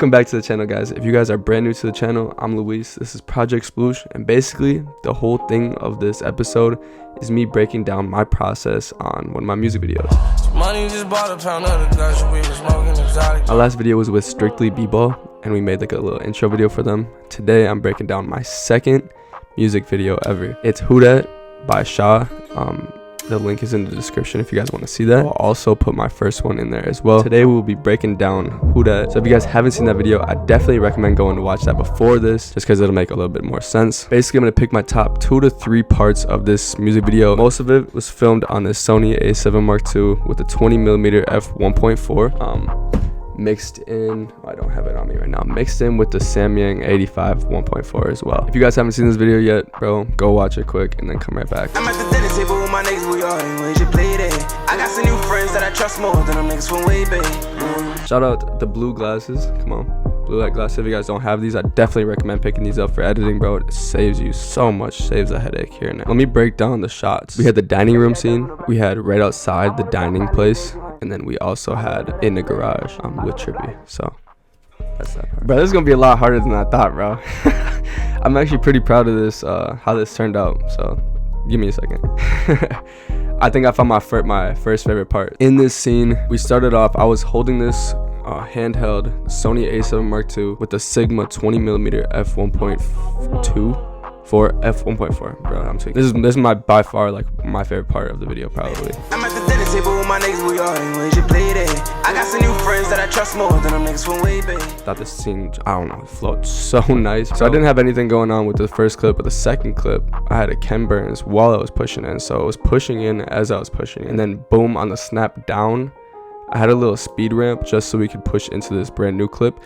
Welcome back to the channel, guys. If you guys are brand new to the channel, I'm Luis. This is ProjectSploosh, and basically the whole thing of this episode is me breaking down my process on one of my music videos. My last video was with Strictly B-Ball, and we made like a little intro video for them. Today I'm breaking down my second music video ever. It's Who Dat by Shaw. The link is in the description if you guys want to see that. I'll also put my first one in there as well. Today we'll be breaking down Who Dat. So if you guys haven't seen that video, I definitely recommend going to watch that before this, just because it'll make a little bit more sense. Basically, I'm going to pick my top 2 to 3 parts of this music video. Most of it was filmed on this Sony a7 Mark II with a 20mm f1.4. Mixed in, I don't have it on me right now, mixed in with the Samyang 85 1.4 as well. If you guys haven't seen this video yet, bro, go watch it quick and then come right back. I'm at the dinner table with my niggas, we all in you play that. I got some new friends that I trust more than them niggas from way back. Shout out the blue glasses, come on, blue light glasses. If you guys don't have these, I definitely recommend picking these up for editing, bro. It saves you so much, saves a headache here and there. Let me break down the shots. We had the dining room scene, we had right outside the dining place, and then we also had in the garage with Trippy. So that's that part. Bro, this is gonna be a lot harder than I thought, bro. I'm actually pretty proud of this, how this turned out. So give me a second. I think I found my first favorite part. In this scene, we started off, I was holding this handheld Sony a7 Mark II with the Sigma 20mm f1.2 for f1.4, bro. I'm tweaking. This is my by far like my favorite part of the video, probably. I'm at the dinner table with my niggas, we all in you play that. I got some new friends that I trust more than them niggas from way back. Thought this scene, I don't know, it flowed so nice. So I didn't have anything going on with the first clip, but the second clip, I had a Ken Burns while I was pushing in. So I was pushing in as I was pushing, and then boom, on the snap down, I had a little speed ramp just so we could push into this brand new clip.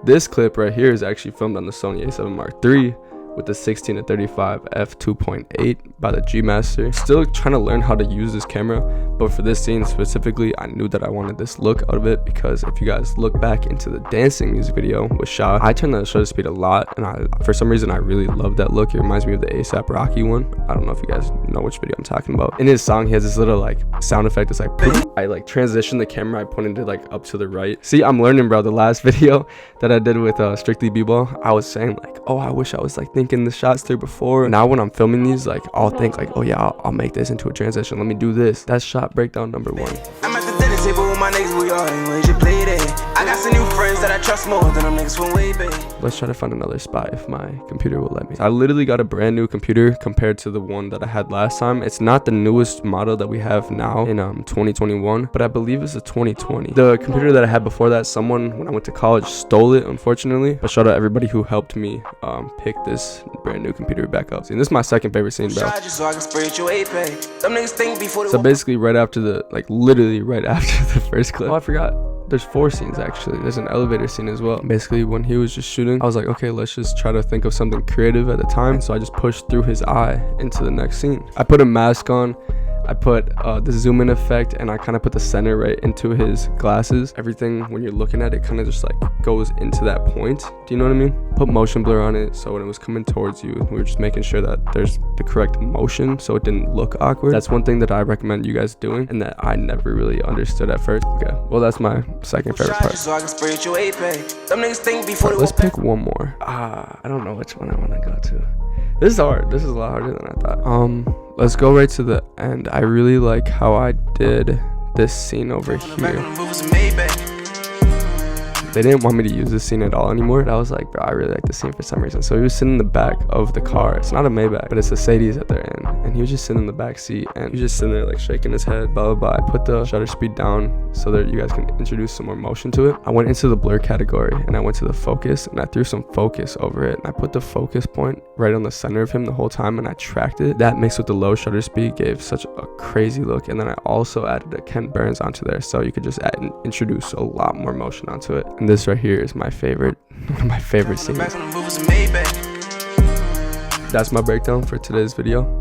This clip right here is actually filmed on the Sony a7 Mark III with the 16-35 f2.8 by the G Master. Still trying to learn how to use this camera, but for this scene specifically, I knew that I wanted this look out of it, because if you guys look back into the dancing music video with Shaw, I turned the shutter speed a lot, and for some reason I really love that look. It reminds me of the ASAP Rocky one. I don't know if you guys know which video I'm talking about. In his song, he has this little like sound effect. It's like I like transition the camera, I pointed it like up to the right. See, I'm learning, bro. The last video that I did with Strictly B-Ball, I was saying like, oh, I wish I was like thinking the shots through before. Now when I'm filming these, like I'll think like, oh yeah, I'll make this into a transition, let me do this. That's shot breakdown number 1. I'm at the dinner table with my niggas, we all in you play that. I got some new friends that I trust more than them niggas from way back. Let's try to find another spot if my computer will let me. I literally got a brand new computer compared to the one that I had last time. It's not the newest model that we have now in 2021, but I believe it's a 2020. The computer that I had before that, someone when I went to college stole it, unfortunately. But shout out everybody who helped me pick this brand new computer back up. See, this is my second favorite scene, bro. So basically right after the, like literally right after the first clip, oh, I forgot, there's 4 scenes actually. There's an elevator scene as well. Basically when he was just shooting, I was like, okay, let's just try to think of something creative at the time. So I just pushed through his eye into the next scene. I put a mask on, I put the zoom in effect, and I kind of put the center right into his glasses. Everything when you're looking at it kind of just like goes into that point. Do you know what I mean? Put motion blur on it, so when it was coming towards you, we were just making sure that there's the correct motion so it didn't look awkward. That's one thing that I recommend you guys doing, and that I never really understood at first. Okay, well that's my second favorite part. Right, let's pick one more. I don't know which one I want to go to. This is hard. This is a lot harder than I thought. Let's go right to the end. I really like how I did this scene over here. They didn't want me to use this scene at all anymore, and I was like, bro, I really like this scene for some reason. So he was sitting in the back of the car. It's not a Maybach, but it's a Sadie's at their end, and he was just sitting in the back seat, and he was just sitting there like shaking his head, blah blah blah. I put the shutter speed down so that you guys can introduce some more motion to it. I went into the blur category, and I went to the focus, and I threw some focus over it, and I put the focus point right on the center of him the whole time, and I tracked it. That mixed with the low shutter speed gave such a crazy look. And then I also added a Ken Burns onto there, so you could just add and introduce a lot more motion onto it. And this right here is my favorite, one of my favorite scenes. That's my breakdown for today's video.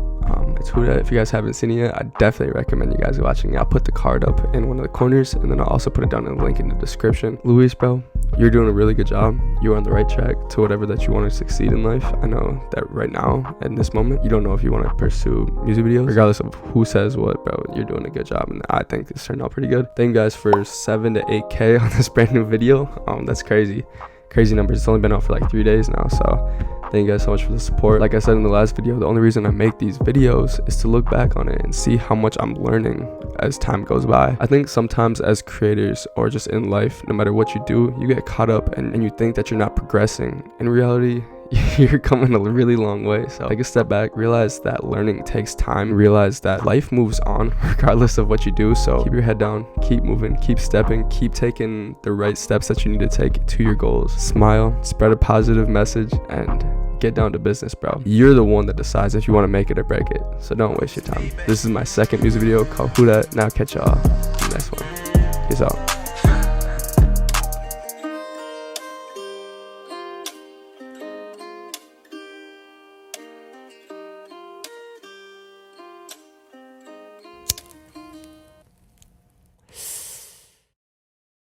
It's Who Dat. If you guys haven't seen it yet, I definitely recommend you guys watching it. I'll put the card up in one of the corners, and then I'll also put it down in the link in the description. Luis, bro, you're doing a really good job. You're on the right track to whatever that you want to succeed in life. I know that right now, in this moment, you don't know if you want to pursue music videos. Regardless of who says what, bro, you're doing a good job, and I think this turned out pretty good. Thank you guys for 7 to 8K on this brand new video. That's crazy. crazy numbers. It's only been out for like 3 days now, so thank you guys so much for the support. Like I said in the last video, the only reason I make these videos is to look back on it and see how much I'm learning as time goes by. I think sometimes as creators or just in life, no matter what you do, you get caught up and you think that you're not progressing. In reality, you're coming a really long way. So take a step back, realize that learning takes time, realize that life moves on regardless of what you do. So keep your head down, keep moving, keep stepping, keep taking the right steps that you need to take to your goals. Smile, spread a positive message, and get down to business, bro. You're the one that decides if you want to make it or break it, so don't waste your time. This is my second music video called Who Dat. Now catch y'all in the next one. Peace out.